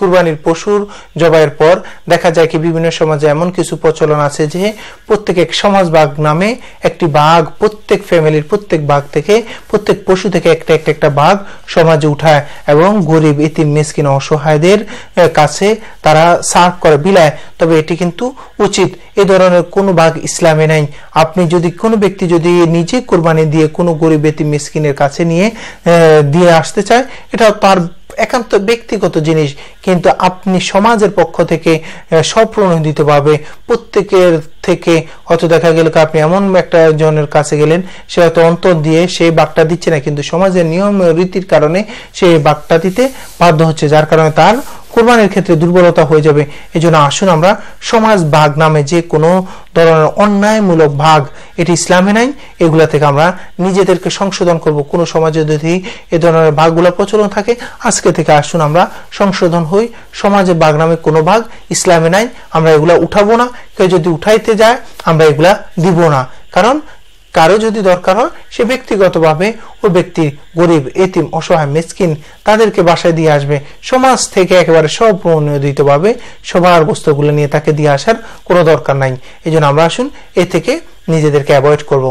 কুরবানির পশুর জবাইয়ের পর দেখা যায় কি বিভিন্ন সমাজে এমন কিছু প্রচলন আছে যে প্রত্যেক এক সমাজ ভাগ নামে একটি ভাগ প্রত্যেক ফ্যামিলির প্রত্যেক ভাগ থেকে প্রত্যেক পশু থেকে একটা ভাগ সমাজে উঠায় এবং গরিব এতিম মিসকিন অসহায়দের কাছে তারা সার্ভ করে বিলায়। তবে এটি কিন্তু উচিত, এই ধরনের কোনো ভাগ ইসলামে নাই। আপনি যদি কোনো ব্যক্তি যদি নিজে কুরবানি দিয়ে কোনো গরিব এতিম মিসকিনের কাছে নিয়ে দিয়ে আসতে চায়, এটা তার একান্ত ব্যক্তিগত জিনিস, কিন্তু আপনি সমাজের পক্ষ থেকে স্বপ্রণোদিতভাবে প্রত্যেকের থেকে হয়তো দেখা গেল আপনি এমন একটা জনের কাছে গেলেন, সে হয়তো অন্তর দিয়ে সেই বাঘটা দিচ্ছে না, কিন্তু সমাজের নিয়ম রীতির কারণে সে বাঘটা দিতে বাধ্য হচ্ছে, যার কারণে তার কোরবানির ক্ষেত্রে দুর্বলতা হয়ে যাবে। এই জন্য আসুন আমরা সমাজ ভাগ নামে যে কোনো ধরনের অন্যায়মূলক ভাগ এটি ইসলামে নাই, এগুলা থেকে আমরা নিজেদেরকে সংশোধন করব। কোনো সমাজে যদি এ ধরনের ভাগগুলো প্রচলন থাকে, আজকে থেকে আসুন আমরা সংশোধন হই। সমাজে ভাগ নামে কোনো ভাগ ইসলামে নাই, আমরা এগুলা উঠাবো না। কেউ যদি উঠাইতে যায় আমরা এগুলা দিব না, কারণ কারো যদি দরকার হয় সে ব্যক্তিগতভাবে ওই ব্যক্তি গরিব এতিম অসহায় মিসকিন তাদেরকে বাসায় দিয়ে আসবে। সমাজ থেকে একেবারে স্বপ্রণোদিতভাবে সবার বস্তুগুলো নিয়ে তাকে দিয়ে আসার কোনো দরকার নাই। এই জন্য আমরা আসুন এ থেকে নিজেদেরকে অ্যাভয়েড করব।